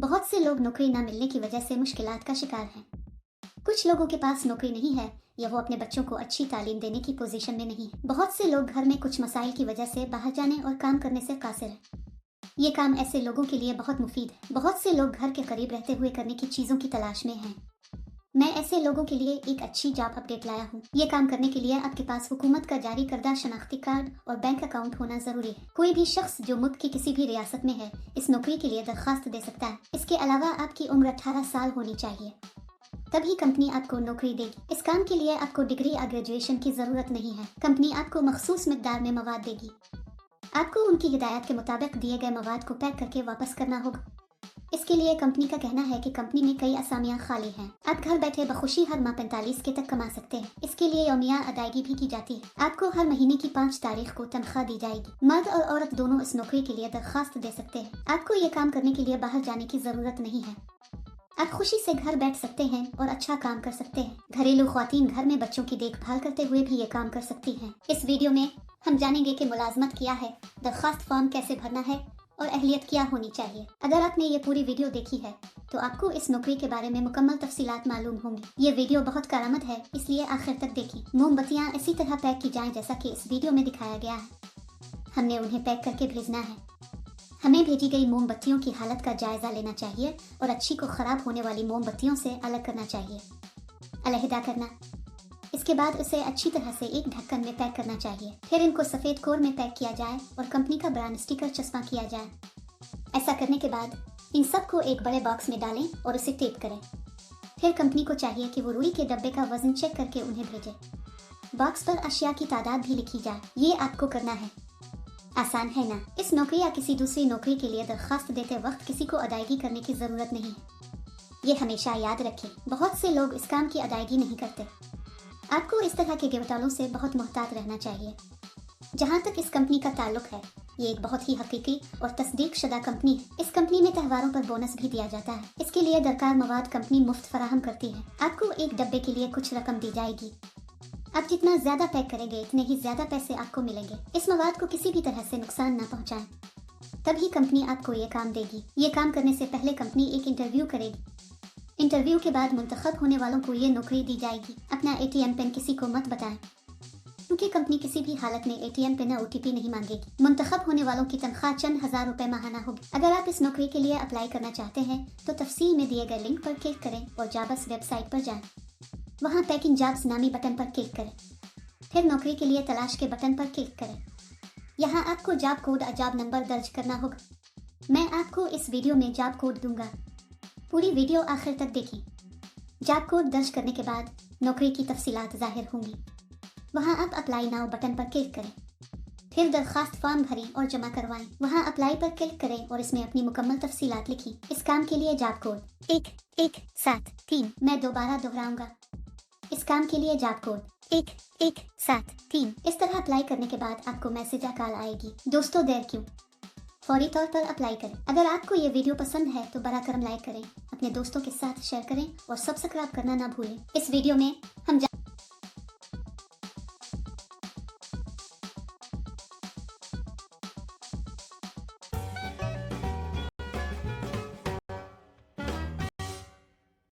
बहुत से लोग नौकरी ना मिलने की वजह से मुश्किलात का शिकार हैं। कुछ लोगों के पास नौकरी नहीं है या वो अपने बच्चों को अच्छी तालीम देने की पोजीशन में नहीं है। बहुत से लोग घर में कुछ मसाइल की वजह से बाहर जाने और काम करने से कासिर हैं। ये काम ऐसे लोगों के लिए बहुत मुफीद है। बहुत से लोग घर के करीब रहते हुए करने की चीज़ों की तलाश में हैं। मैं ऐसे लोगों के लिए एक अच्छी जॉब अपडेट लाया हूँ। ये काम करने के लिए आपके पास हुकूमत का जारी करदा शनाख्ती कार्ड और बैंक अकाउंट होना जरूरी है। कोई भी शख्स जो मुल्क की किसी भी रियासत में है इस नौकरी के लिए दरखास्त दे सकता है। इसके अलावा आपकी उम्र 18 साल होनी चाहिए, तभी कंपनी आपको नौकरी देगी। इस काम के लिए आपको डिग्री या ग्रेजुएशन की जरूरत नहीं है। कंपनी आपको मखसूस मिकदार में मवाद देगी। आपको उनकी हिदायत के मुताबिक दिए गए मवाद को पैक करके वापस करना होगा। इसके लिए कंपनी का कहना है कि कंपनी में कई असामियां खाली हैं। आप घर बैठे बखुशी हर माह 45 के तक कमा सकते हैं। इसके लिए यौमिया अदायगी भी की जाती है। आपको हर महीने की 5 तारीख को तनख्वाह दी जाएगी। मर्द और औरत दोनों इस नौकरी के लिए दरखास्त दे सकते हैं। आपको ये काम करने के लिए बाहर जाने की जरूरत नहीं है। आप खुशी से घर बैठ सकते हैं और अच्छा काम कर सकते हैं। घरेलू ख्वातीन घर में बच्चों की देखभाल करते हुए भी ये काम कर सकती हैं। इस वीडियो में हम जानेंगे कि मुलाजमत क्या है, दरखास्त फॉर्म कैसे भरना है और अहलियत क्या होनी चाहिए। अगर आपने ये पूरी वीडियो देखी है तो आपको इस नौकरी के बारे में मुकम्मल तफसीलात मालूम होंगी। ये वीडियो बहुत कारआमद है, इसलिए आखिर तक देखिए। मोमबत्तियाँ इसी तरह पैक की जाएं जैसा कि इस वीडियो में दिखाया गया है। हमने उन्हें पैक करके भेजना है। हमें भेजी गई मोमबत्तियों की हालत का जायजा लेना चाहिए और अच्छी को खराब होने वाली मोमबत्तियों से अलग करना चाहिए। अलहदा करना। इसके बाद उसे अच्छी तरह से एक ढक्कन में पैक करना चाहिए। फिर इनको सफ़ेद कोर में पैक किया जाए और कंपनी का ब्रांड स्टिकर चस्पा किया जाए। ऐसा करने के बाद इन सब को एक बड़े बॉक्स में डालें और उसे टेप करें। फिर कंपनी को चाहिए कि वो रुई के डब्बे का वजन चेक करके उन्हें भेजे। बॉक्स पर अशिया की तादाद भी लिखी जाए। ये आपको करना है। आसान है ना? इस नौकरी या किसी दूसरी नौकरी के लिए दरखास्त देते वक्त किसी को अदायगी करने की ज़रूरत नहीं है। ये हमेशा याद रखें। बहुत से लोग इस काम की अदायगी नहीं करते। आपको इस तरह के गिरफ्तारों से बहुत मुहतात रहना चाहिए। जहाँ तक इस कंपनी का ताल्लुक है, ये एक बहुत ही हकीकी और तस्दीक शुदा कंपनी है। इस कंपनी में त्योहारों पर बोनस भी दिया जाता है। इसके लिए दरकार मवाद कंपनी मुफ्त फराहम करती है। आपको एक डब्बे के लिए कुछ रकम दी जाएगी। आप जितना ज्यादा पैक करेंगे इतने ही ज्यादा पैसे आपको मिलेंगे। इस मवाद को किसी भी तरह से नुकसान ना पहुंचाएं, तभी कंपनी आपको ये काम देगी। ये काम करने से पहले कंपनी एक इंटरव्यू करेगी। इंटरव्यू के बाद मुंतखब होने वालों को ये नौकरी दी जाएगी। अपना ATM पिन किसी को मत बताएं, क्योंकि कंपनी किसी भी हालत में ATM पिन या OTP नहीं मांगेगी। मुंतखब होने वालों की तनख्वाह चंद हजार रुपए माहाना होगी। अगर आप इस नौकरी के लिए अप्लाई करना चाहते हैं तो तफसील में दिए गए लिंक पर क्लिक करें और जाबस वेबसाइट पर जाएं। वहाँ पैकिंग जॉब्स नामी बटन पर क्लिक करें। फिर नौकरी के लिए तलाश के बटन पर क्लिक करें। यहाँ आपको जॉब कोड और जॉब नंबर दर्ज करना होगा। मैं आपको इस वीडियो में जॉब कोड दूंगा। पूरी वीडियो आखिर तक देखें। जॉब कोड दर्ज करने के बाद नौकरी की तफसीलात जाहिर होंगी। वहाँ आप अप्लाई नाउ बटन पर क्लिक करें। फिर दरखास्त फॉर्म भरें और जमा करवाएं। वहाँ अप्लाई पर क्लिक करें और इसमें अपनी मुकम्मल तफसीलात लिखें। इस काम के लिए जॉब कोड 1173। मैं दोबारा दोहराऊंगा। इस काम के लिए जॉब कोड 1173। इस तरह अप्लाई करने के बाद आपको मैसेज या कॉल आएगी। दोस्तों, देर क्यों? फौरी तौर पर अप्लाई करें। अगर आपको ये वीडियो पसंद है तो बरा करम लाइक करें, अपने दोस्तों के साथ शेयर करें और सब्सक्राइब करना ना भूलें। इस वीडियो में हम